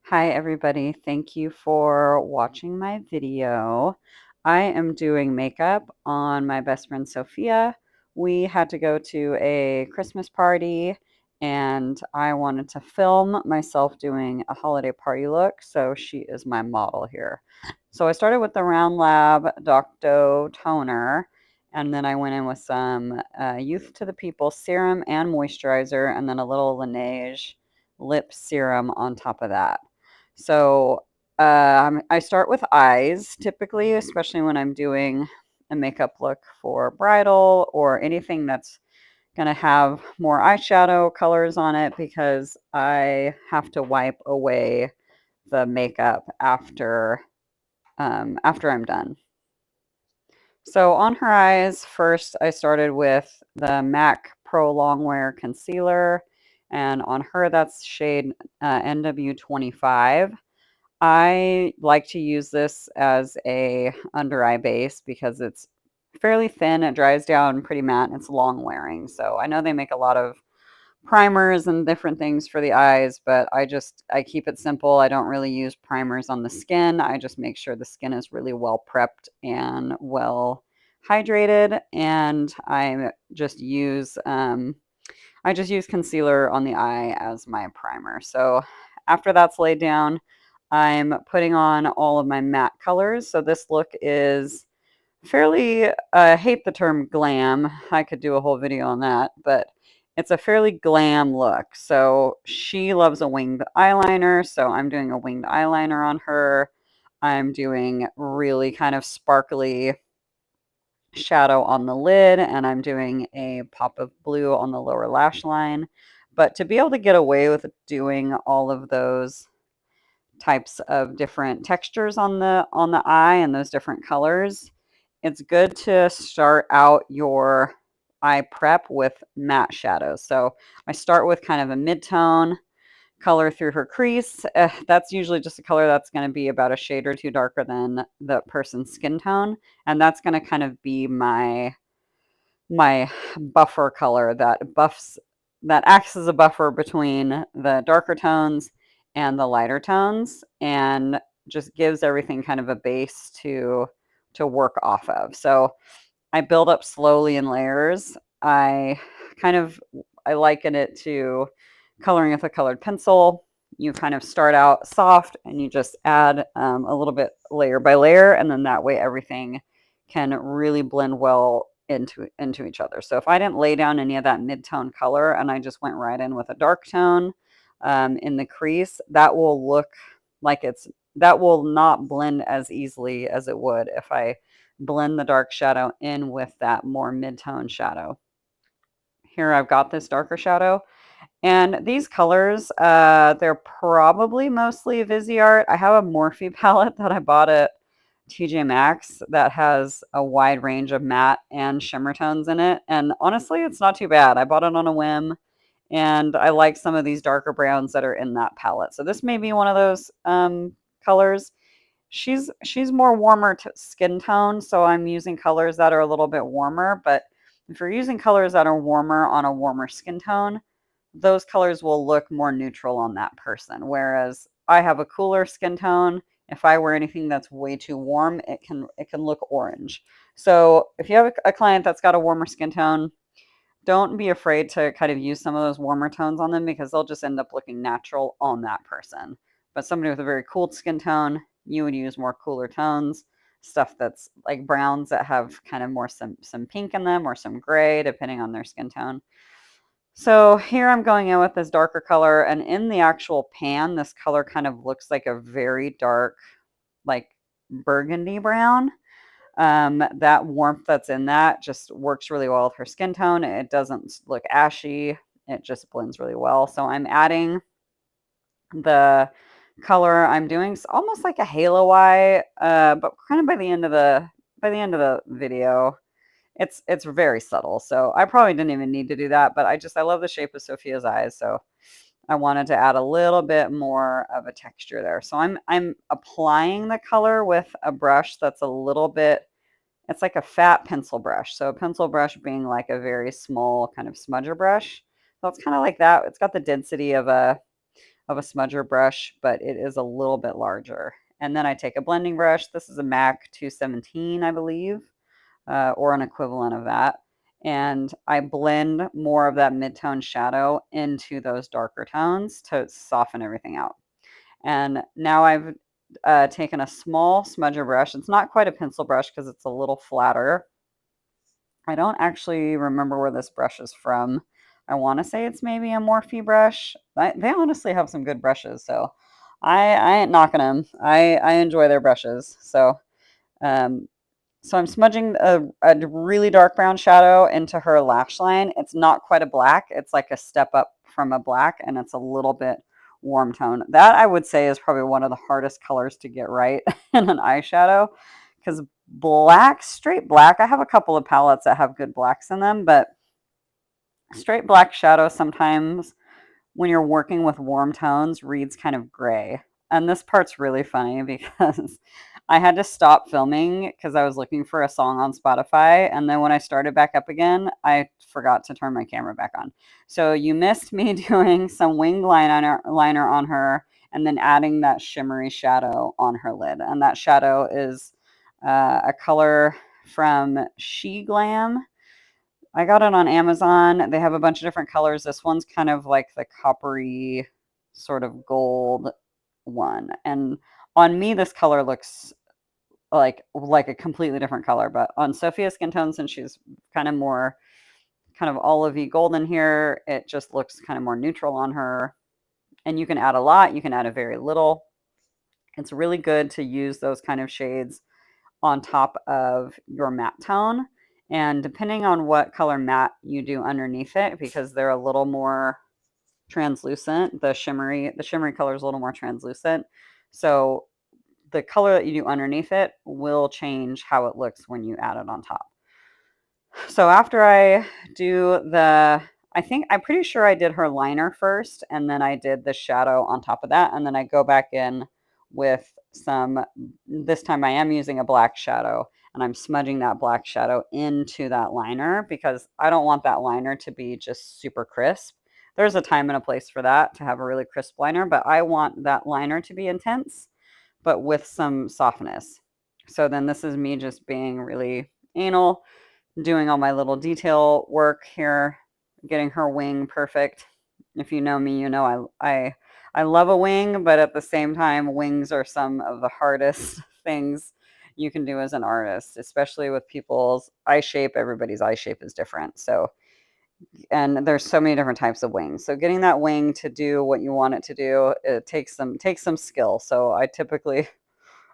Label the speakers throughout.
Speaker 1: Hi, everybody. Thank you for watching my video. I am doing makeup on my best friend Sophia. We had to go to a Christmas party and I wanted to film myself doing a holiday party look, so she is my model here. So I started with the Round Lab Docto toner and then I went in with some Youth to the People serum and moisturizer and then a little Laneige lip serum on top of that. So I start with eyes typically, especially when I'm doing a makeup look for bridal or anything that's going to have more eyeshadow colors on it because I have to wipe away the makeup after I'm done. So on her eyes, first I started with the MAC Pro Longwear Concealer, and on her that's shade NW25. I like to use this as a under eye base because it's fairly thin, it dries down pretty matte, and it's long wearing. So I know they make a lot of primers and different things for the eyes, but I keep it simple. I don't really use primers on the skin. I just make sure the skin is really well prepped and well hydrated, and I just use concealer on the eye as my primer. So after that's laid down, I'm putting on all of my matte colors. So this look is fairly, I hate the term glam. I could do a whole video on that, but it's a fairly glam look. So she loves a winged eyeliner. So I'm doing a winged eyeliner on her. I'm doing really kind of sparkly shadow on the lid, and I'm doing a pop of blue on the lower lash line. But to be able to get away with doing all of those types of different textures on the eye and those different colors, it's good to start out your eye prep with matte shadows. So I start with kind of a mid-tone color through her crease. That's usually just a color that's going to be about a shade or two darker than the person's skin tone, and that's going to kind of be my buffer color that acts as a buffer between the darker tones and the lighter tones, and just gives everything kind of a base to work off of. So I build up slowly in layers. Kind of I liken it to coloring with a colored pencil. You kind of start out soft and you just add a little bit layer by layer, and then that way everything can really blend well into each other. So if I didn't lay down any of that mid-tone color and I just went right in with a dark tone in the crease, that will not blend as easily as it would if I blend the dark shadow in with that more mid-tone shadow. Here I've got this darker shadow. And these colors, they're probably mostly Viseart. I have a Morphe palette that I bought at TJ Maxx that has a wide range of matte and shimmer tones in it. And honestly, it's not too bad. I bought it on a whim and I like some of these darker browns that are in that palette. So this may be one of those colors. She's more warmer skin tone, so I'm using colors that are a little bit warmer. But if you're using colors that are warmer on a warmer skin tone, those colors will look more neutral on that person. Whereas I have a cooler skin tone. If I wear anything that's way too warm, it can look orange. So if you have a client that's got a warmer skin tone, don't be afraid to kind of use some of those warmer tones on them because they'll just end up looking natural on that person. But somebody with a very cool skin tone, you would use more cooler tones, stuff that's like browns that have kind of more some pink in them or some gray depending on their skin tone. So here I'm going in with this darker color, and in the actual pan, this color kind of looks like a very dark, like burgundy brown. That warmth that's in that just works really well with her skin tone. It doesn't look ashy. It just blends really well. So I'm adding the color. I'm doing almost like a halo eye, but kind of by the end of the video, it's very subtle. So I probably didn't even need to do that, but I love the shape of Sophia's eyes, so I wanted to add a little bit more of a texture there. So I'm applying the color with a brush that's a little bit, it's like a fat pencil brush. So a pencil brush being like a very small kind of smudger brush. So it's kind of like that. It's got the density of of a smudger brush, but it is a little bit larger. And then I take a blending brush. This is a MAC 217, I believe, or an equivalent of that. And I blend more of that mid-tone shadow into those darker tones to soften everything out. And now I've taken a small smudger brush. It's not quite a pencil brush because it's a little flatter. I don't actually remember where this brush is from. I want to say it's maybe a Morphe brush. They honestly have some good brushes, so I ain't knocking them. I enjoy their brushes. Um, so I'm smudging a really dark brown shadow into her lash line. It's not quite a black. It's like a step up from a black, and it's a little bit warm tone. That I would say is probably one of the hardest colors to get right in an eyeshadow because black, straight black, I have a couple of palettes that have good blacks in them, but straight black shadow sometimes when you're working with warm tones reads kind of gray. And this part's really funny because I had to stop filming because I was looking for a song on Spotify. And then when I started back up again, I forgot to turn my camera back on. So you missed me doing some winged liner on her and then adding that shimmery shadow on her lid. And that shadow is a color from She Glam. I got it on Amazon. They have a bunch of different colors. This one's kind of like the coppery sort of gold one. And on me, this color looks like a completely different color. But on Sophia's skin tone, since she's kind of more kind of olivey golden here, it just looks kind of more neutral on her. And you can add a lot, you can add a very little. It's really good to use those kind of shades on top of your matte tone. And depending on what color matte you do underneath it, because they're a little more translucent, the shimmery color is a little more translucent. So the color that you do underneath it will change how it looks when you add it on top. So after I do I'm pretty sure I did her liner first, and then I did the shadow on top of that, and then I go back in with this time I am using a black shadow, and I'm smudging that black shadow into that liner because I don't want that liner to be just super crisp. There's a time and a place for that to have a really crisp liner, but I want that liner to be intense, but with some softness. So then this is me just being really anal, doing all my little detail work here, getting her wing perfect. If you know me, you know I love a wing, but at the same time, wings are some of the hardest things you can do as an artist, especially with people's eye shape. Everybody's eye shape is different. So, and there's so many different types of wings. So getting that wing to do what you want it to do, it takes some skill. So I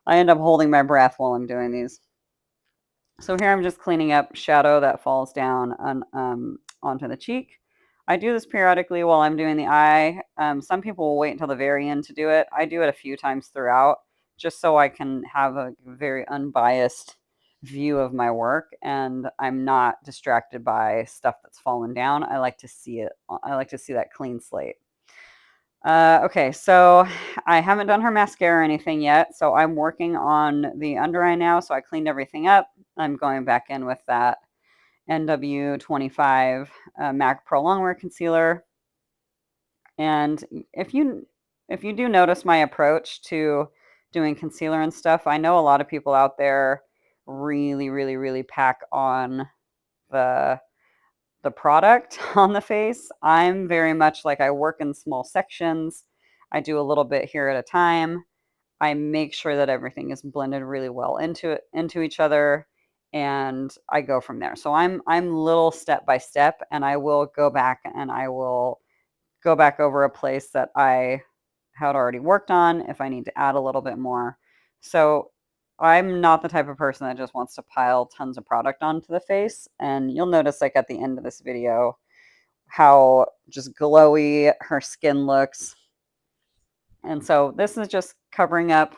Speaker 1: end up holding my breath while I'm doing these. So here I'm just cleaning up shadow that falls down onto the cheek. I do this periodically while I'm doing the eye. Some people will wait until the very end to do it. I do it a few times throughout just so I can have a very unbiased view of my work and I'm not distracted by stuff that's fallen down. I like to see it. I like to see that clean slate. Okay, so I haven't done her mascara or anything yet, so I'm working on the under eye now. So I cleaned everything up. I'm going back in with that NW25 MAC Pro Longwear Concealer. And if you do notice my approach to doing concealer and stuff, I know a lot of people out there really, really, really pack on the the product on the face. I'm very much like I work in small sections. I do a little bit here at a time. I make sure that everything is blended really well into each other and I go from there. So I'm little step by step and I will go back and I will go back over a place that I had already worked on if I need to add a little bit more. So I'm not the type of person that just wants to pile tons of product onto the face. And you'll notice like at the end of this video how just glowy her skin looks. And so this is just covering up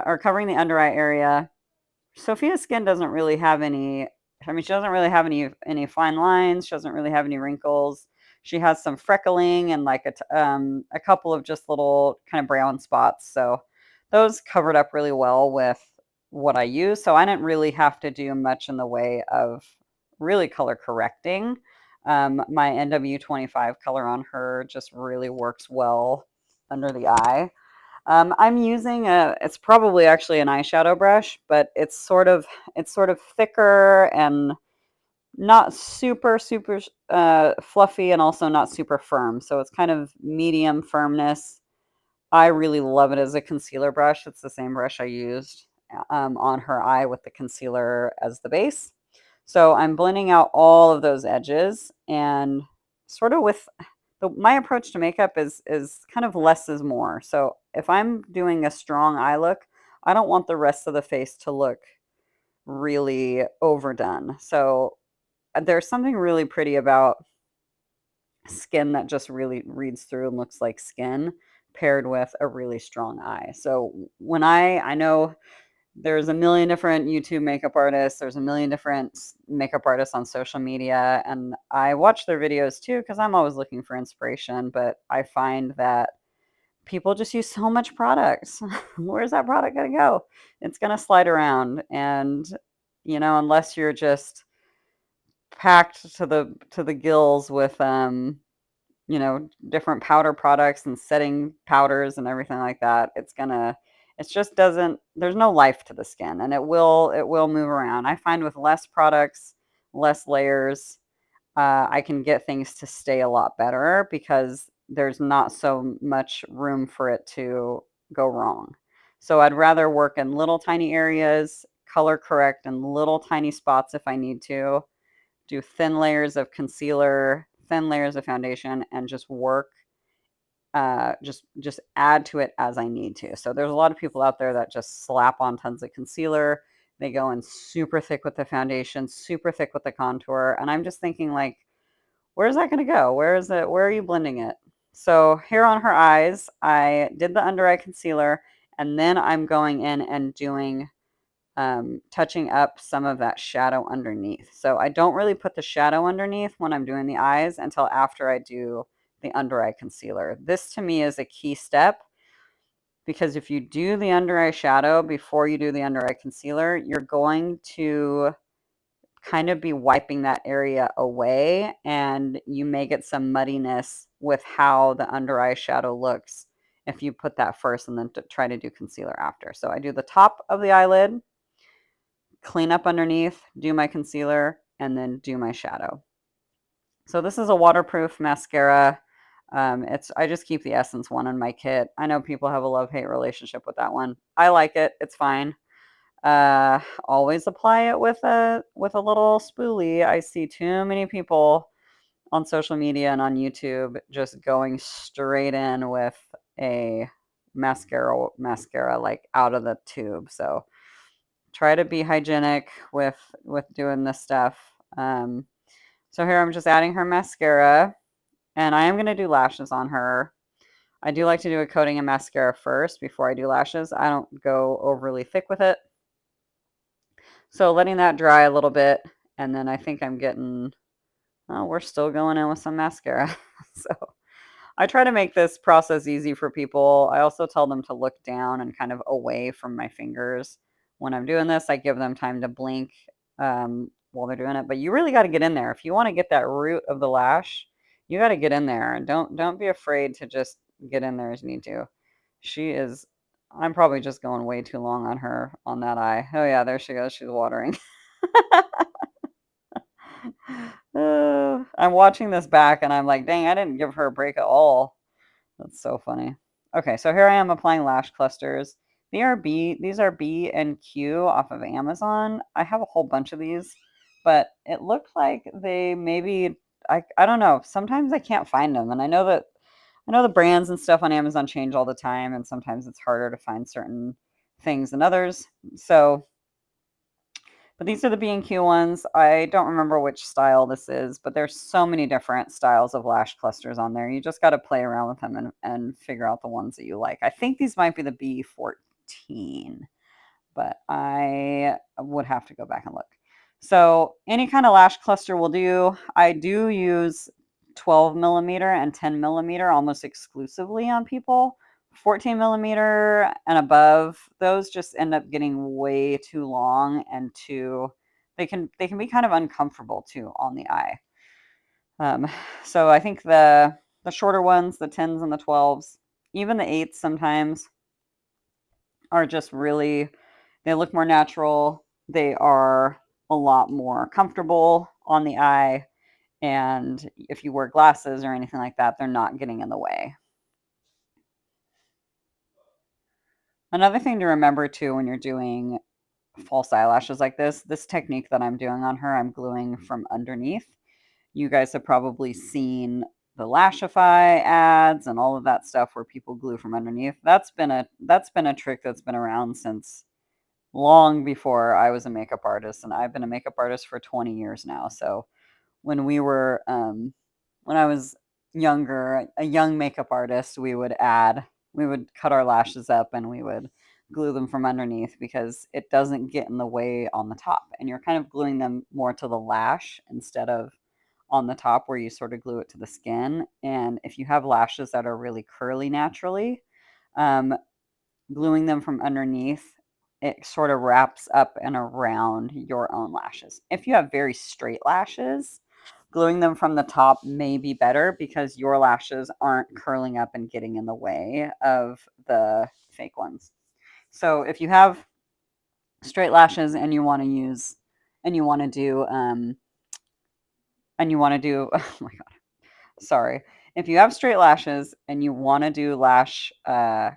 Speaker 1: or covering the under eye area. Sophia's skin doesn't really have any, I mean, she doesn't really have any fine lines. She doesn't really have any wrinkles. She has some freckling and like a couple of just little kind of brown spots. So those covered up really well with what I use. So I didn't really have to do much in the way of really color correcting. My NW25 color on her just really works well under the eye. I'm using it's probably actually an eyeshadow brush, but it's sort of thicker and not super fluffy and also not super firm. So it's kind of medium firmness. I really love it as a concealer brush. It's the same brush I used on her eye with the concealer as the base. So I'm blending out all of those edges and sort of with my approach to makeup is kind of less is more. So if I'm doing a strong eye look, I don't want the rest of the face to look really overdone. So there's something really pretty about skin that just really reads through and looks like skin paired with a really strong eye. So when I know there's a million different YouTube makeup artists, there's a million different makeup artists on social media, and I watch their videos too because I'm always looking for inspiration, but I find that people just use so much products. Where's that product going to go? It's going to slide around and unless you're just packed to the gills with different powder products and setting powders and everything like that, it just doesn't, there's no life to the skin and it will move around. I find with less products, less layers, I can get things to stay a lot better because there's not so much room for it to go wrong. So I'd rather work in little tiny areas, color correct in little tiny spots if I need to, do thin layers of concealer, thin layers of foundation, and just work, just add to it as I need to. So there's a lot of people out there that just slap on tons of concealer. They go in super thick with the foundation, super thick with the contour, and I'm just thinking like, where's that going to go? Where is it? Where are you blending it? So here on her eyes, I did the under eye concealer, and then I'm going in and doing touching up some of that shadow underneath. So I don't really put the shadow underneath when I'm doing the eyes until after I do the under eye concealer. This to me is a key step because if you do the under eye shadow before you do the under eye concealer, you're going to kind of be wiping that area away and you may get some muddiness with how the under eye shadow looks if you put that first and then try to do concealer after. So I do the top of the eyelid, clean up underneath, do my concealer, and then do my shadow. So this is a waterproof mascara. I just keep the Essence one in my kit. I know people have a love-hate relationship with that one. I like it. It's fine. Always apply it with a little spoolie. I see too many people on social media and on YouTube just going straight in with a mascara like out of the tube. So try to be hygienic with doing this stuff. So here I'm just adding her mascara, and I am going to do lashes on her. I do like to do a coating of mascara first before I do lashes. I don't go overly thick with it. So letting that dry a little bit, and then I think I'm getting, oh, we're still going in with some mascara. So I try to make this process easy for people. I also tell them to look down and kind of away from my fingers. When I'm doing this, I give them time to blink while they're doing it. But you really got to get in there. If you want to get that root of the lash, you got to get in there. And don't be afraid to just get in there as you need to. She is, I'm probably just going way too long on her on that eye. Oh yeah, there she goes. She's watering. I'm watching this back and I'm like, dang, I didn't give her a break at all. That's so funny. Okay, so here I am applying lash clusters. These are B and Q off of Amazon. I have a whole bunch of these, but it looks like they maybe I don't know. Sometimes I can't find them, and I know the brands and stuff on Amazon change all the time, and sometimes it's harder to find certain things than others. So but these are the B&Q ones. I don't remember which style this is, but there's so many different styles of lash clusters on there. You just got to play around with them and figure out the ones that you like. I think these might be the B14, but I would have to go back and look. So any kind of lash cluster will do. I do use 12 millimeter and 10 millimeter almost exclusively on people. 14 millimeter and above, those just end up getting way too long and they can be kind of uncomfortable too on the eye. Um, so I think the shorter ones, the 10s and the 12s, Even the 8s sometimes are just really, they look more natural. They are a lot more comfortable on the eye. And if you wear glasses or anything like that, they're not getting in the way. Another thing to remember too when you're doing false eyelashes like this technique that I'm doing on her, I'm gluing from underneath. You guys have probably seen the Lashify ads and all of that stuff where people glue from underneath. That's been a trick that's been around since long before I was a makeup artist, and I've been a makeup artist for 20 years now. So when we were when I was younger, a young makeup artist, we would cut our lashes up and we would glue them from underneath because it doesn't get in the way on the top. And you're kind of gluing them more to the lash instead of on the top where you sort of glue it to the skin. And if you have lashes that are really curly naturally, um, gluing them from underneath, it sort of wraps up and around your own lashes. If you have very straight lashes, gluing them from the top may be better because your lashes aren't curling up and getting in the way of the fake ones. So if you have straight lashes and you want to use and you want to do oh my god, sorry. If you have straight lashes and you want to do lash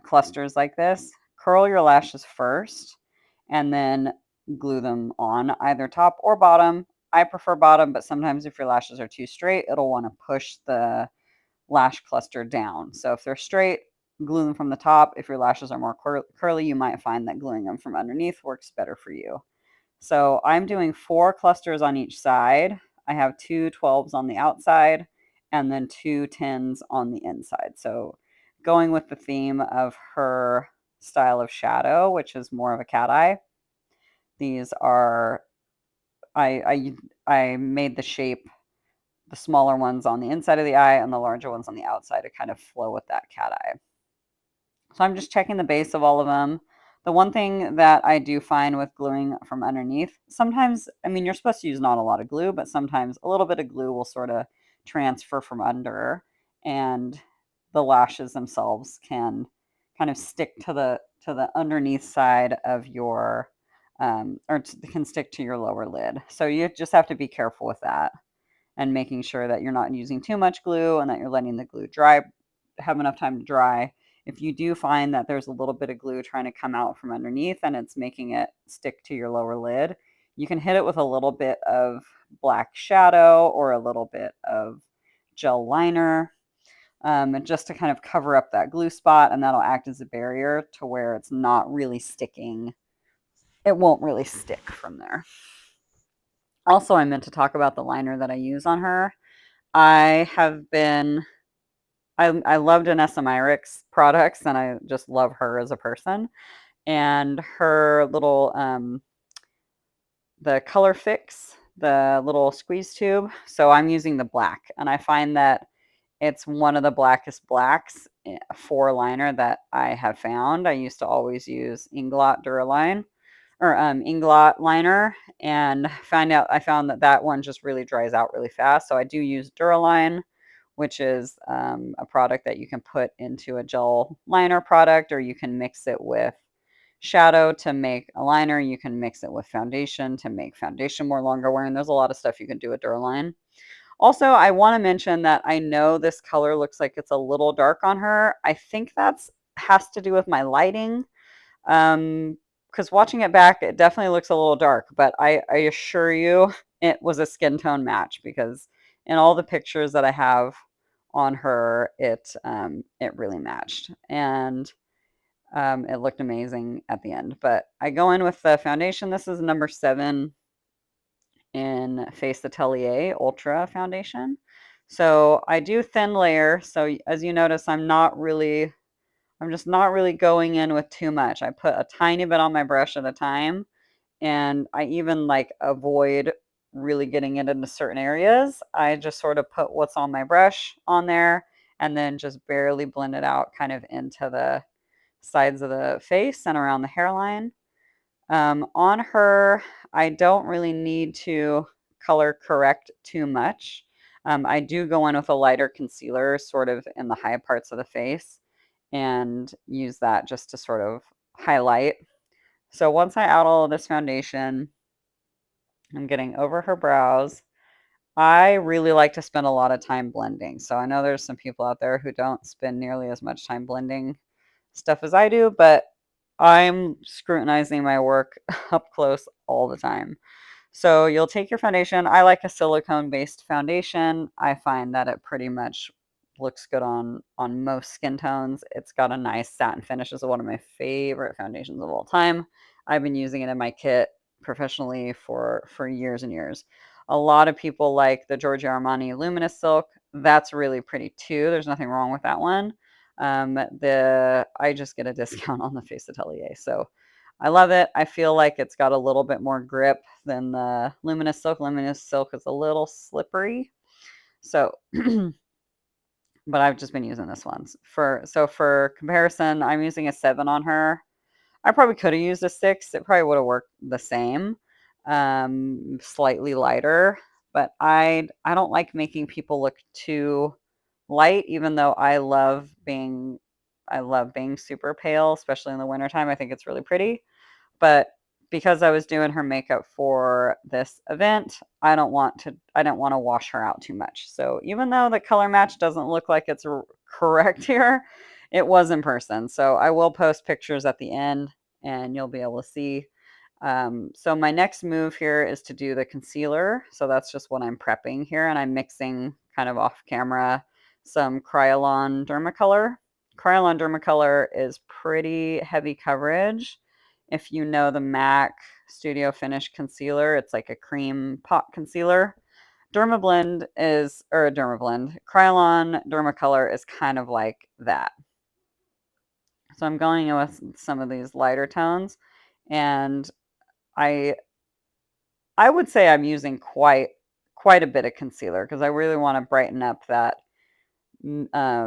Speaker 1: clusters like this, curl your lashes first and then glue them on either top or bottom. I prefer bottom, but sometimes if your lashes are too straight, it'll want to push the lash cluster down. So if they're straight, glue them from the top. If your lashes are more curly, you might find that gluing them from underneath works better for you. So I'm doing 4 clusters on each side. I have 2 12s on the outside and then 2 10s on the inside. So going with the theme of her style of shadow, which is more of a cat eye, these are I made the shape, the smaller ones on the inside of the eye and the larger ones on the outside to kind of flow with that cat eye. So I'm just checking the base of all of them. The one thing that I do find with gluing from underneath, sometimes, I mean, you're supposed to use not a lot of glue, but sometimes a little bit of glue will sort of transfer from under, and the lashes themselves can kind of stick to the underneath side of your can stick to your lower lid. So you just have to be careful with that and making sure that you're not using too much glue and that you're letting the glue dry, have enough time to dry. If you do find that there's a little bit of glue trying to come out from underneath and it's making it stick to your lower lid, you can hit it with a little bit of black shadow or a little bit of gel liner, just to kind of cover up that glue spot, and that'll act as a barrier to where it's not really sticking. It won't really stick from there. Also, I meant to talk about the liner that I use on her. I have been I loved Anessa Myricks products, and I just love her as a person. And her little the Color Fix, the little squeeze tube. So I'm using the black, and I find that it's one of the blackest blacks for liner that I have found. I used to always use Inglot Duraline or Inglot liner, and I found that that one just really dries out really fast. So I do use Duraline, which is a product that you can put into a gel liner product, or you can mix it with shadow to make a liner. You can mix it with foundation to make foundation more longer wearing. There's a lot of stuff you can do with Duraline. Also, I want to mention that I know this color looks like it's a little dark on her. I think that's has to do with my lighting. Because watching it back, it definitely looks a little dark, but I assure you it was a skin tone match because in all the pictures that I have on her, it really matched. And it looked amazing at the end. But I go in with the foundation. This is number 7 in Face Atelier Ultra Foundation. So I do thin layer. So as you notice, I'm just not really going in with too much. I put a tiny bit on my brush at a time, and I even like avoid really getting it into certain areas. I just sort of put what's on my brush on there and then just barely blend it out kind of into the sides of the face and around the hairline. On her, I don't really need to color correct too much. I do go in with a lighter concealer sort of in the high parts of the face, and use that just to sort of highlight. So once I add all of this foundation, I'm getting over her brows. I really like to spend a lot of time blending. So I know there's some people out there who don't spend nearly as much time blending stuff as I do, but I'm scrutinizing my work up close all the time. So you'll take your foundation. I like a silicone-based foundation. I find that it pretty much looks good on most skin tones. It's got a nice satin finish. It's one of my favorite foundations of all time. I've been using it in my kit professionally for years and years. A lot of people like the Giorgio Armani Luminous Silk. That's really pretty too. There's nothing wrong with that one. The I just get a discount on the Face Atelier, so I love it. I feel like it's got a little bit more grip than the Luminous Silk. Luminous Silk is a little slippery. So, but I've just been using this one. For comparison, I'm using a 7 on her. I probably could have used a 6. It probably would have worked the same. Slightly lighter, but I don't like making people look too light, even though I love being super pale, especially in the wintertime. I think it's really pretty. But because I was doing her makeup for this event, I don't want to wash her out too much. So even though the color match doesn't look like it's correct here, it was in person. So I will post pictures at the end and you'll be able to see. So my next move here is to do the concealer. So that's just what I'm prepping here, and I'm mixing kind of off camera some Kryolan Dermacolor. Kryolan Dermacolor is pretty heavy coverage. If you know the MAC Studio Finish concealer, it's like a cream pot concealer. Kryolan Dermacolor is kind of like that. So I'm going in with some of these lighter tones, and I I would say I'm using quite a bit of concealer because I really want to brighten up that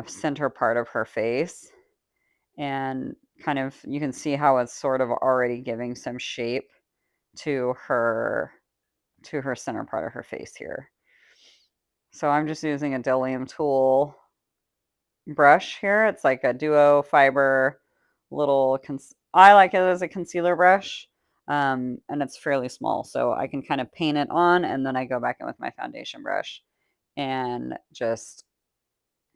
Speaker 1: center part of her face, and kind of you can see how it's sort of already giving some shape to her center part of her face here. So I'm just using a Delium Tool brush here. It's like a duo fiber little, I like it as a concealer brush, and it's fairly small. So I can kind of paint it on, and then I go back in with my foundation brush and just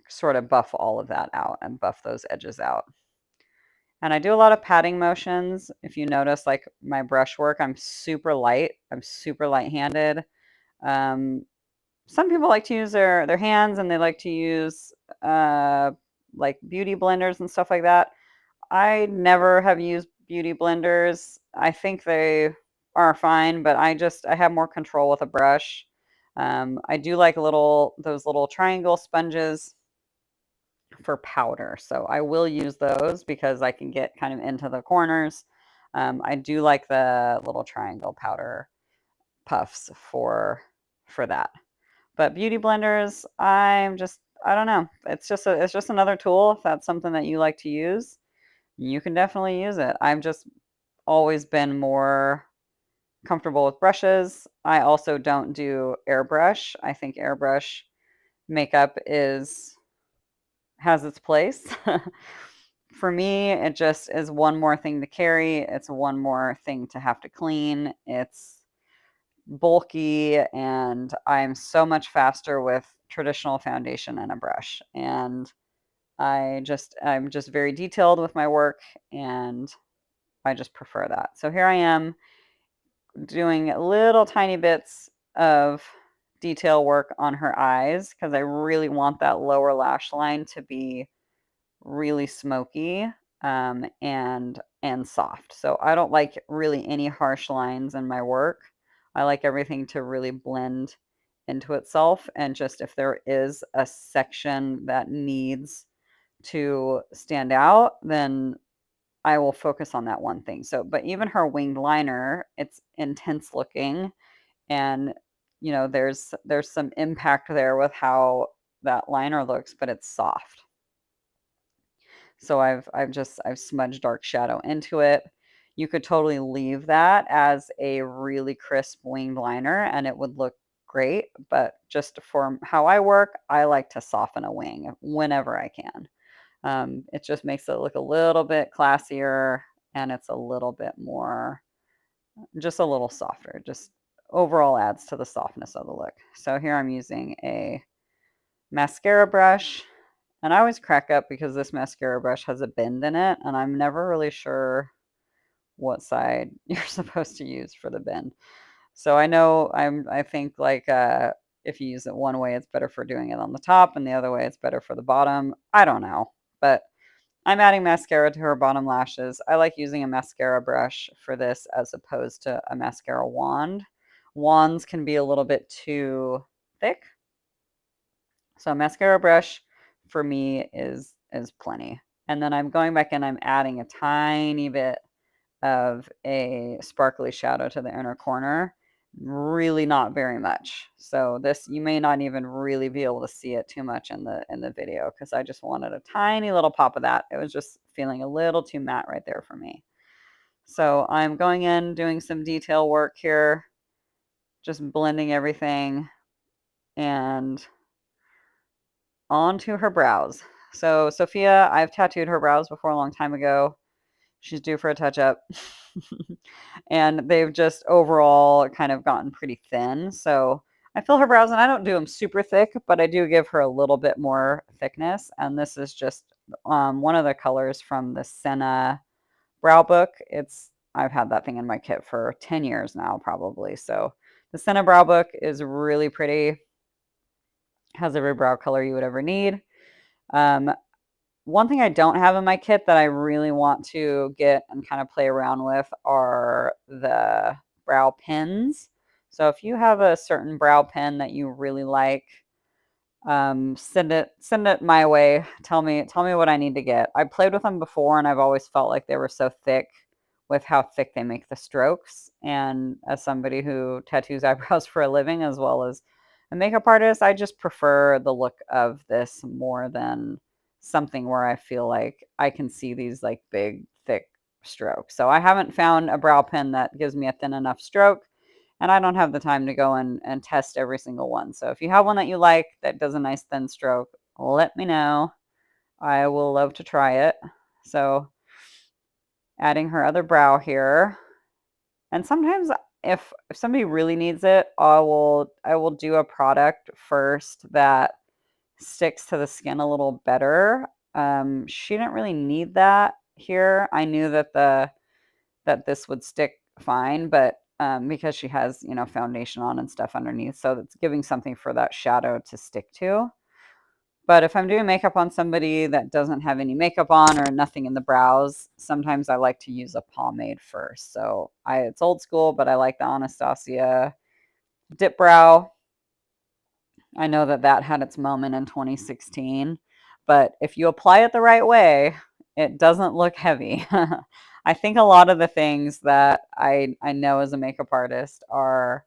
Speaker 1: sort of buff all of that out and buff those edges out. And I do a lot of patting motions. If you notice, like my brush work, I'm super light. I'm super light-handed. Um, some people like to use their hands, and they like to use like beauty blenders and stuff like that. I never have used beauty blenders. I think they are fine, but I have more control with a brush. I do like those little triangle sponges for powder, so I will use those because I can get kind of into the corners. I do like the little triangle powder puffs for that. But beauty blenders, I don't know. It's just another tool. If that's something that you like to use, you can definitely use it. I've just always been more comfortable with brushes. I also don't do airbrush. I think airbrush makeup is has its place. For me, it just is one more thing to carry. It's one more thing to have to clean. It's bulky, and I'm so much faster with traditional foundation and a brush. And I'm just very detailed with my work, and I just prefer that. So here I am doing little tiny bits of detail work on her eyes because I really want that lower lash line to be really smoky, and soft. So I don't like really any harsh lines in my work. I like everything to really blend into itself, and just if there is a section that needs to stand out, then I will focus on that one thing. So, but even her winged liner, it's intense looking, and there's some impact there with how that liner looks, but it's soft. So I've smudged dark shadow into it. You could totally leave that as a really crisp winged liner and it would look great, but just for how I work, I like to soften a wing whenever I can. It just makes it look a little bit classier, and it's a little bit more, just a little softer, just overall adds to the softness of the look. So here I'm using a mascara brush, and I always crack up because this mascara brush has a bend in it, and I'm never really sure what side you're supposed to use for the bend. So I know I think like if you use it one way, it's better for doing it on the top, and the other way, it's better for the bottom. I don't know, but I'm adding mascara to her bottom lashes. I like using a mascara brush for this as opposed to a mascara wand. Wands can be a little bit too thick, so a mascara brush for me is plenty. And then I'm going back and I'm adding a tiny bit of a sparkly shadow to the inner corner. Really not very much. So this, you may not even really be able to see it too much in the video because I just wanted a tiny little pop of that. It was just feeling a little too matte right there for me. So I'm going in, doing some detail work here, just blending everything and onto her brows. So Sophia, I've tattooed her brows before a long time ago. She's due for a touch up. And they've just overall kind of gotten pretty thin. So I fill her brows and I don't do them super thick, but I do give her a little bit more thickness. And this is just one of the colors from the Senna brow book. I've had that thing in my kit for 10 years now, probably. So the Senna brow book is really pretty, has every brow color you would ever need. Um, One thing I don't have in my kit that I really want to get and kind of play around with are the brow pins. So if you have a certain brow pin that you really like, send it my way. Tell me what I need to get. I played with them before and I've always felt like they were so thick with how thick they make the strokes. And as somebody who tattoos eyebrows for a living as well as a makeup artist, I just prefer the look of this more than something where I feel like I can see these like big thick strokes. So I haven't found a brow pin that gives me a thin enough stroke, and I don't have the time to go and test every single one. So if you have one that you like that does a nice thin stroke, let me know. I will love to try it. So adding her other brow here. And sometimes if somebody really needs it, I will do a product first that sticks to the skin a little better. She didn't really need that here. I knew that that this would stick fine, but because she has, you know, foundation on and stuff underneath, so it's giving something for that shadow to stick to. But if I'm doing makeup on somebody that doesn't have any makeup on or nothing in the brows, sometimes I like to use a pomade first. So it's old school, but I like the Anastasia Dip Brow. I know that that had its moment in 2016, but if you apply it the right way, it doesn't look heavy. I think a lot of the things that I know as a makeup artist are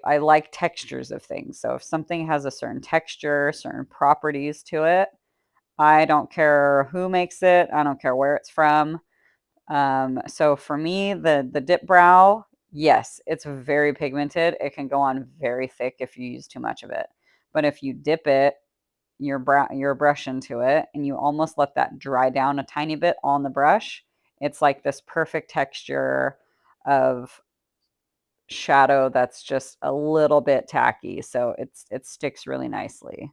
Speaker 1: I like textures of things. So if something has a certain texture, certain properties to it, I don't care who makes it. I don't care where it's from. So for me, the dip brow, yes, it's very pigmented. It can go on very thick if you use too much of it. But if you dip it, your brush into it, and you almost let that dry down a tiny bit on the brush, it's like this perfect texture of shadow that's just a little bit tacky. So it sticks really nicely.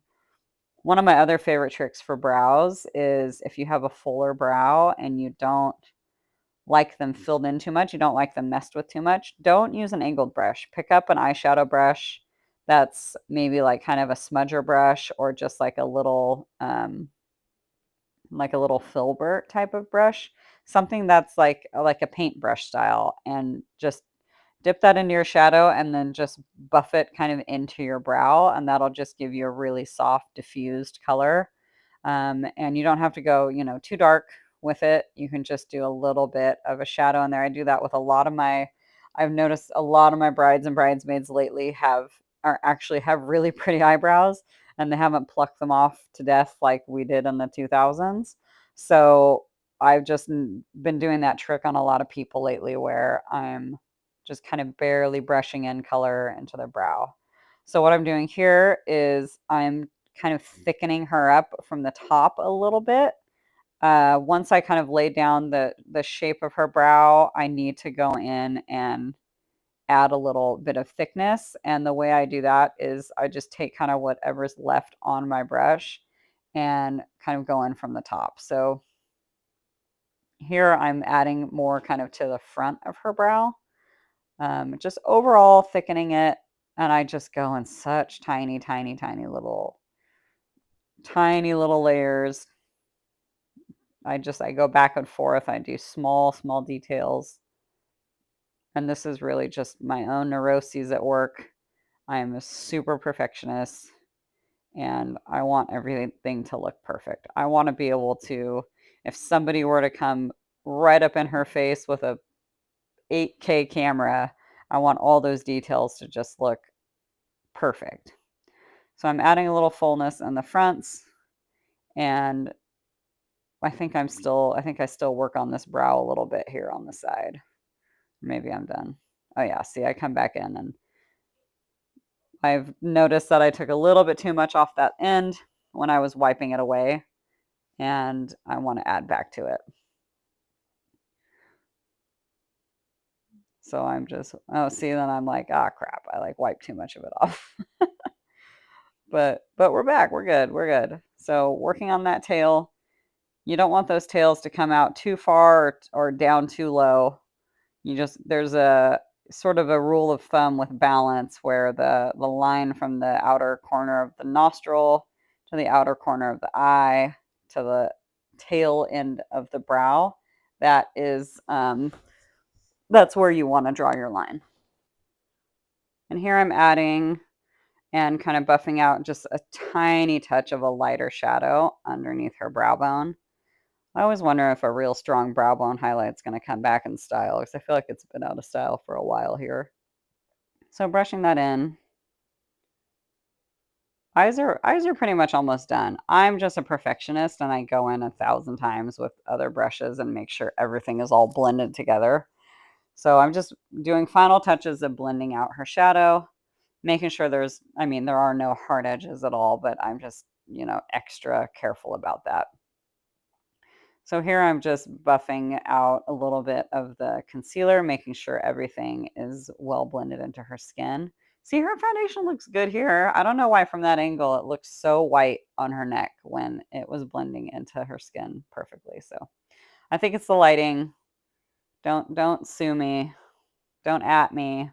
Speaker 1: One of my other favorite tricks for brows is if you have a fuller brow and you don't like them filled in too much, you don't like them messed with too much, don't use an angled brush. Pick up an eyeshadow brush that's maybe like kind of a smudger brush or just like a little filbert type of brush, something that's like a paintbrush style, and just dip that into your shadow and then just buff it kind of into your brow, and that'll just give you a really soft diffused color. And you don't have to go, you know, too dark with it. You can just do a little bit of a shadow in there. I do that with a lot of I've noticed a lot of my brides and bridesmaids lately actually have really pretty eyebrows, and they haven't plucked them off to death like we did in the 2000s. So I've just been doing that trick on a lot of people lately where I'm just kind of barely brushing in color into their brow. So what I'm doing here is I'm kind of thickening her up from the top a little bit. Once I kind of lay down the shape of her brow, I need to go in and add a little bit of thickness. And the way I do that is I just take kind of whatever's left on my brush and kind of go in from the top. So here I'm adding more kind of to the front of her brow, just overall thickening it. And I just go in such tiny, tiny, tiny little layers. I go back and forth. I do small, small details. And this is really just my own neuroses at work. I am a super perfectionist and I want everything to look perfect. I want to be able to, if somebody were to come right up in her face with a 8K camera, I want all those details to just look perfect. So I'm adding a little fullness in the fronts, and I think I still work on this brow a little bit here on the side. Maybe I'm done. Oh yeah, see, I come back in and I've noticed that I took a little bit too much off that end when I was wiping it away, and I want to add back to it. So I'm just, oh, see, then I'm like, ah, crap, I like wiped too much of it off. But we're back. We're good. We're good. So working on that tail, you don't want those tails to come out too far or down too low. There's a sort of a rule of thumb with balance where the line from the outer corner of the nostril to the outer corner of the eye to the tail end of the brow, that is that's where you want to draw your line. And here I'm adding and kind of buffing out just a tiny touch of a lighter shadow underneath her brow bone. I always wonder if a real strong brow bone highlight's going to come back in style because I feel like it's been out of style for a while here. So brushing that in. Eyes are pretty much almost done. I'm just a perfectionist and I go in 1,000 times with other brushes and make sure everything is all blended together. So I'm just doing final touches of blending out her shadow, making sure there are no hard edges at all, but I'm just, extra careful about that. So here I'm just buffing out a little bit of the concealer, making sure everything is well blended into her skin. See, her foundation looks good here. I don't know why from that angle it looks so white on her neck when it was blending into her skin perfectly. So I think it's the lighting. Don't sue me. Don't at me.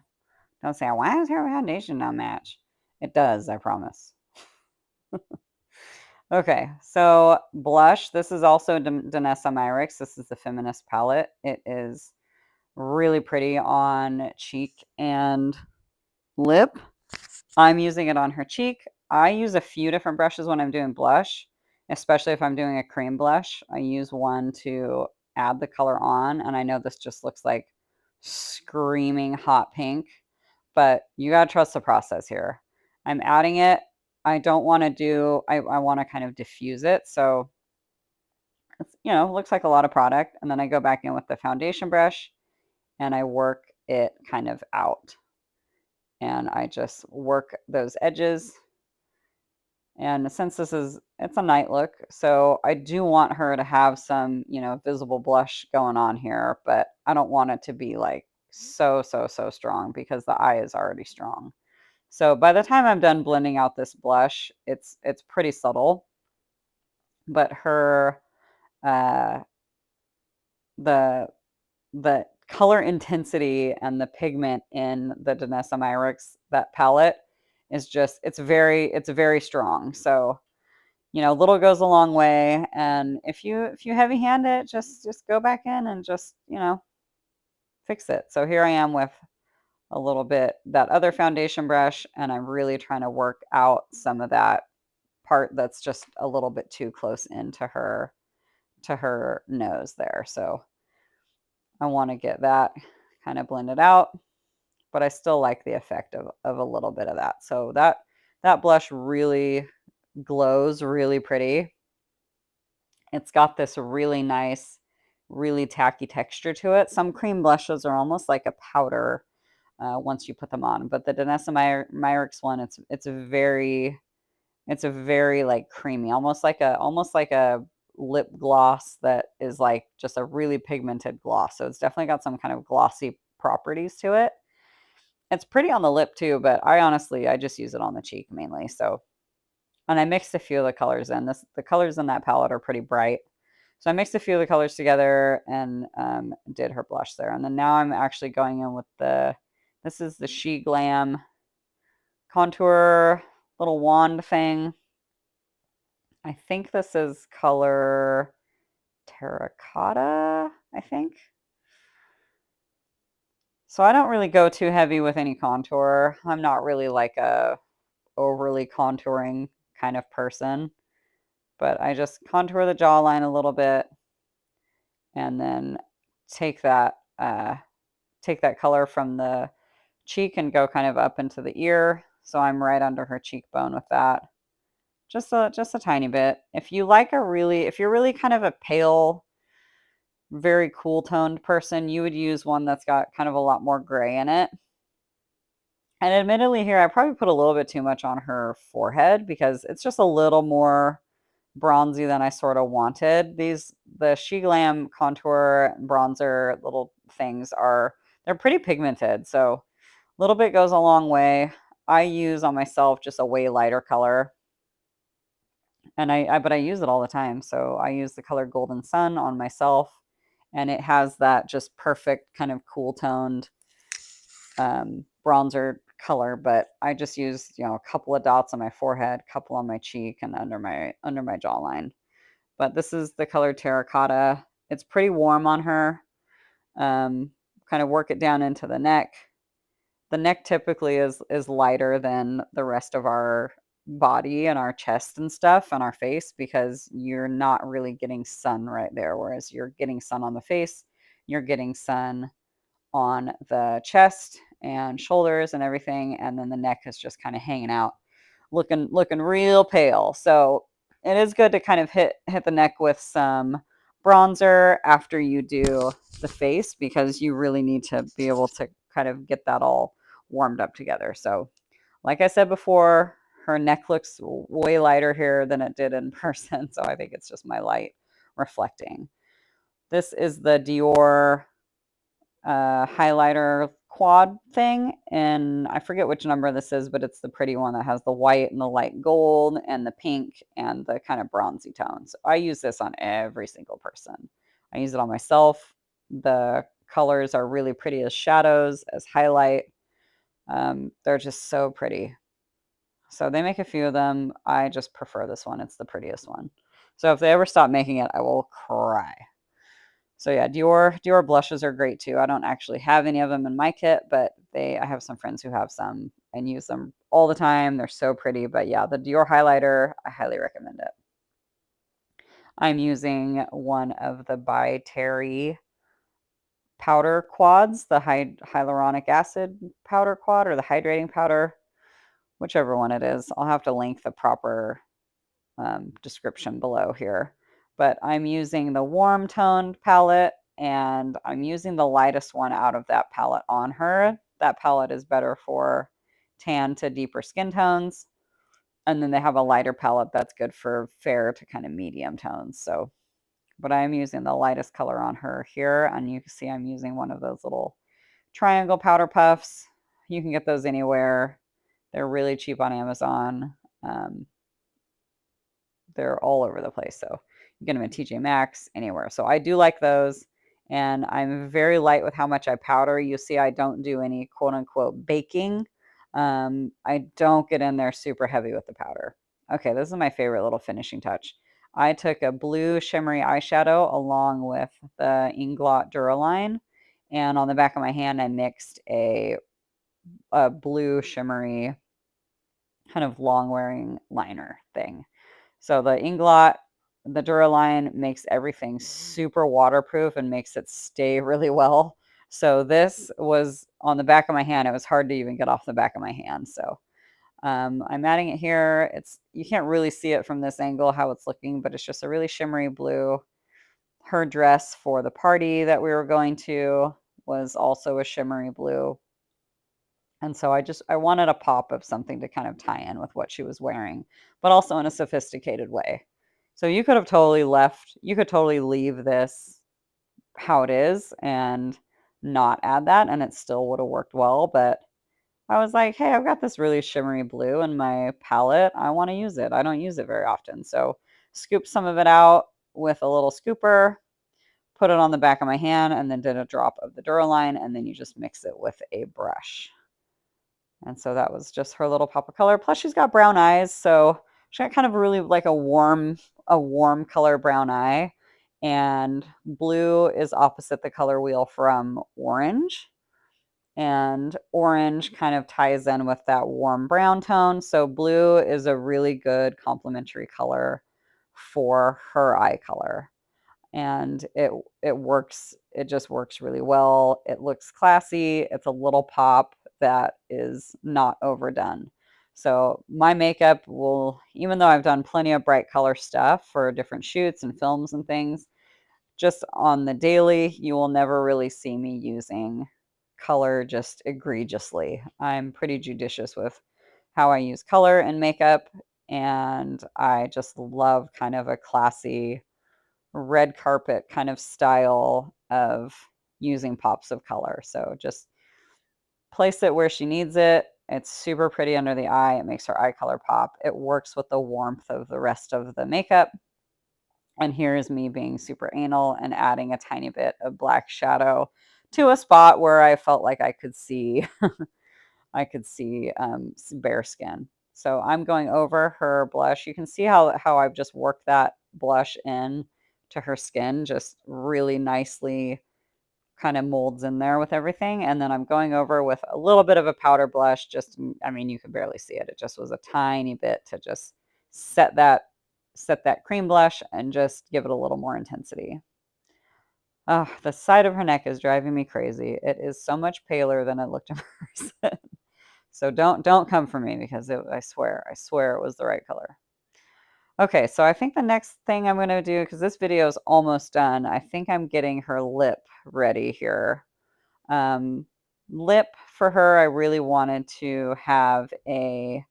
Speaker 1: Don't say, why does her foundation not match? It does, I promise. Okay, so blush. This is also Danessa Myricks. This is the Feminist palette. It is really pretty on cheek and lip. I'm using it on her cheek. I use a few different brushes when I'm doing blush, especially if I'm doing a cream blush. I use one to add the color on, and I know this just looks like screaming hot pink, but you gotta trust the process here. I'm adding it. I don't want to do, I want to kind of diffuse it. So it's, looks like a lot of product. And then I go back in with the foundation brush and I work it kind of out. And I just work those edges. And since it's a night look, so I do want her to have some, visible blush going on here, but I don't want it to be like so, so, so strong because the eye is already strong. So by the time I'm done blending out this blush, it's pretty subtle, but her uh, the the color intensity and the pigment in the Danessa Myricks, that palette is just it's very strong. So little goes a long way, and if you heavy hand it, just go back in and just fix it. So here I am with a little bit that other foundation brush, and I'm really trying to work out some of that part that's just a little bit too close into her nose there. So I want to get that kind of blended out, but I still like the effect of a little bit of that. So that blush really glows really pretty. It's got this really nice, really tacky texture to it. Some cream blushes are almost like a powder once you put them on, but the Danessa Myricks one, it's a very like creamy, almost like a lip gloss that is like just a really pigmented gloss. So it's definitely got some kind of glossy properties to it. It's pretty on the lip too, but I just use it on the cheek mainly. So, and I mixed a few of the colors in. The colors in that palette are pretty bright. So I mixed a few of the colors together and did her blush there. And then now I'm actually going in with this is the She Glam contour little wand thing. I think this is color terracotta, I think. So I don't really go too heavy with any contour. I'm not really like a overly contouring kind of person, but I just contour the jawline a little bit and then take that take that color from the cheek and go kind of up into the ear. So I'm right under her cheekbone with that. Just a tiny bit. If you're really kind of a pale, very cool toned person, you would use one that's got kind of a lot more gray in it. And admittedly here, I probably put a little bit too much on her forehead because it's just a little more bronzy than I sort of wanted. The She Glam contour bronzer little things they're pretty pigmented. So a little bit goes a long way. I use on myself just a way lighter color. And but I use it all the time. So I use the color Golden Sun on myself, and it has that just perfect kind of cool toned bronzer color. But I just use a couple of dots on my forehead, a couple on my cheek, and under my jawline. But this is the color Terracotta. It's pretty warm on her. Kind of work it down into the neck. The neck typically is lighter than the rest of our body and our chest and stuff and our face because you're not really getting sun right there, whereas you're getting sun on the face, you're getting sun on the chest and shoulders and everything, and then the neck is just kind of hanging out, looking real pale. So it is good to kind of hit the neck with some bronzer after you do the face because you really need to be able to kind of get that all warmed up together. So like I said before, her neck looks way lighter here than it did in person. So I think it's just my light reflecting. This is the Dior highlighter quad thing. And I forget which number this is, but it's the pretty one that has the white and the light gold and the pink and the kind of bronzy tones. I use this on every single person. I use it on myself. The colors are really pretty as shadows, as highlight. They're just so pretty. So they make a few of them. I just prefer this one. It's the prettiest one. So if they ever stop making it, I will cry. So yeah, Dior blushes are great too. I don't actually have any of them in my kit, but I have some friends who have some and use them all the time. They're so pretty. But yeah, the Dior highlighter, I highly recommend it. I'm using one of the By Terry powder quads, the hyaluronic acid powder quad or the hydrating powder, whichever one it is. I'll have to link the proper description below here. But I'm using the warm toned palette and I'm using the lightest one out of that palette on her. That palette is better for tan to deeper skin tones. And then they have a lighter palette that's good for fair to kind of medium tones. So, but I'm using the lightest color on her here. And you can see I'm using one of those little triangle powder puffs. You can get those anywhere. They're really cheap on Amazon. They're all over the place. So you get them at TJ Maxx, anywhere. So I do like those. And I'm very light with how much I powder. You see, I don't do any quote unquote baking. I don't get in there super heavy with the powder. Okay, this is my favorite little finishing touch. I took a blue shimmery eyeshadow along with the Inglot Duraline. And on the back of my hand, I mixed a blue shimmery kind of long wearing liner thing. So the Inglot, the Duraline makes everything super waterproof and makes it stay really well. So this was on the back of my hand. It was hard to even get off the back of my hand. So I'm adding it here. You can't really see it from this angle how it's looking, but it's just a really shimmery blue. Her dress for the party that we were going to was also a shimmery blue. And so I wanted a pop of something to kind of tie in with what she was wearing, but also in a sophisticated way. So you could totally leave this how it is and not add that, and it still would have worked well. But I was like, hey, I've got this really shimmery blue in my palette. I want to use it. I don't use it very often. So scoop some of it out with a little scooper, put it on the back of my hand, and then did a drop of the Duraline, and then you just mix it with a brush. And so that was just her little pop of color. Plus she's got brown eyes, so she got kind of really like a warm color brown eye. And blue is opposite the color wheel from orange. And orange kind of ties in with that warm brown tone. So blue is a really good complementary color for her eye color. And it just works really well. It looks classy. It's a little pop that is not overdone. So my makeup will, even though I've done plenty of bright color stuff for different shoots and films and things, just on the daily, you will never really see me using color just egregiously. I'm pretty judicious with how I use color and makeup, and I just love kind of a classy red carpet kind of style of using pops of color. So just place it where she needs it. It's super pretty under the eye. It makes her eye color pop. It works with the warmth of the rest of the makeup. And here is me being super anal and adding a tiny bit of black shadow to a spot where I felt like I could see I could see bare skin. So I'm going over her blush. You can see how I've just worked that blush in to her skin, just really nicely kind of molds in there with everything. And then I'm going over with a little bit of a powder blush. Just, I mean, you can barely see it. It just was a tiny bit to just set that set that cream blush and just give it a little more intensity. Oh, the side of her neck is driving me crazy. It is so much paler than it looked in person. So don't come for me because I swear it was the right color. Okay, so I think the next thing I'm going to do, because this video is almost done, I think I'm getting her lip ready here. Um, Lip for her, I really wanted to have a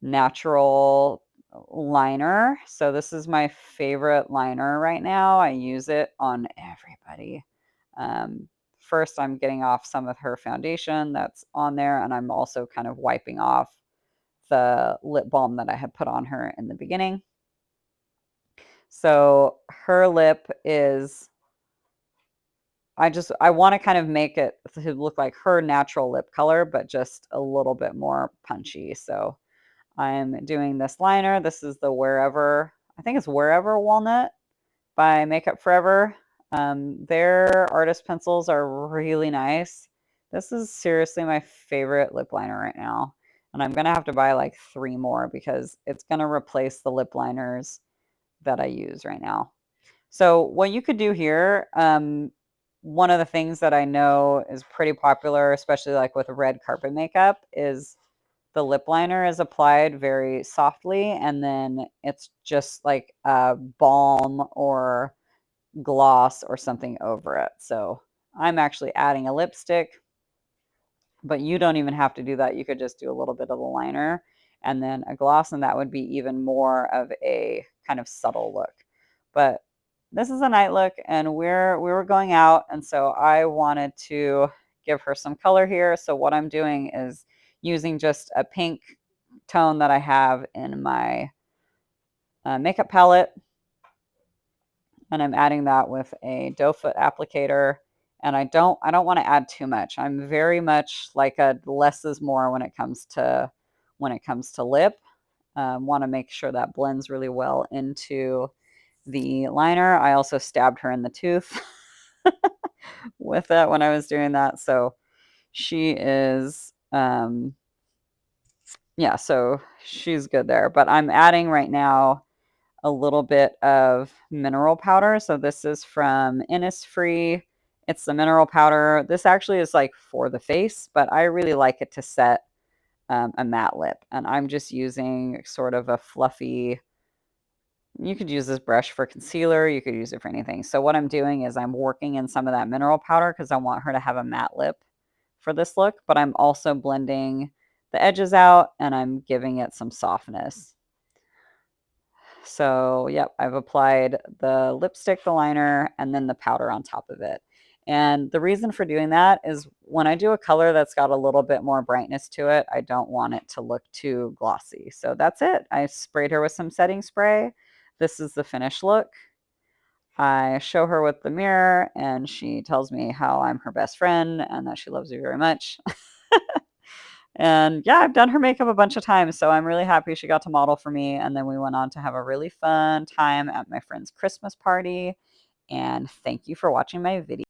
Speaker 1: natural liner. So this is my favorite liner right now. I use it on everybody. Um, First, I'm getting off some of her foundation that's on there, and I'm also kind of wiping off the lip balm that I had put on her in the beginning. So her lip is, I want to kind of make it to look like her natural lip color, but just a little bit more punchy. So I'm doing this liner. This is the Wherever, I think it's Wherever Walnut by Makeup Forever. Their artist pencils are really nice. This is seriously my favorite lip liner right now. And I'm going to have to buy like 3 more because it's going to replace the lip liners that I use right now. So what you could do here, one of the things that I know is pretty popular, especially like with red carpet makeup, is the lip liner is applied very softly, and then it's just like a balm or gloss or something over it. So I'm actually adding a lipstick, but you don't even have to do that. You could just do a little bit of the liner and then a gloss, and that would be even more of a kind of subtle look. But this is a night look, and we were going out, and so I wanted to give her some color here. So what I'm doing is using just a pink tone that I have in my makeup palette, and I'm adding that with a doe foot applicator. And I don't want to add too much. I'm very much like a less is more when it comes to lip. Want to make sure that blends really well into the liner. I also stabbed her in the tooth with it when I was doing that. So she is yeah, so she's good there. But I'm adding right now a little bit of mineral powder. So this is from Innisfree. It's the mineral powder. This actually is like for the face, but I really like it to set a matte lip. And I'm just using sort of a fluffy, you could use this brush for concealer. You could use it for anything. So what I'm doing is I'm working in some of that mineral powder because I want her to have a matte lip for this look, but I'm also blending the edges out and I'm giving it some softness. So, yep, I've applied the lipstick, the liner, and then the powder on top of it. And the reason for doing that is when I do a color that's got a little bit more brightness to it, I don't want it to look too glossy. So that's it. I sprayed her with some setting spray. This is the finished look. I show her with the mirror, and she tells me how I'm her best friend and that she loves me very much. And yeah, I've done her makeup a bunch of times, so I'm really happy she got to model for me. And then we went on to have a really fun time at my friend's Christmas party. And thank you for watching my video.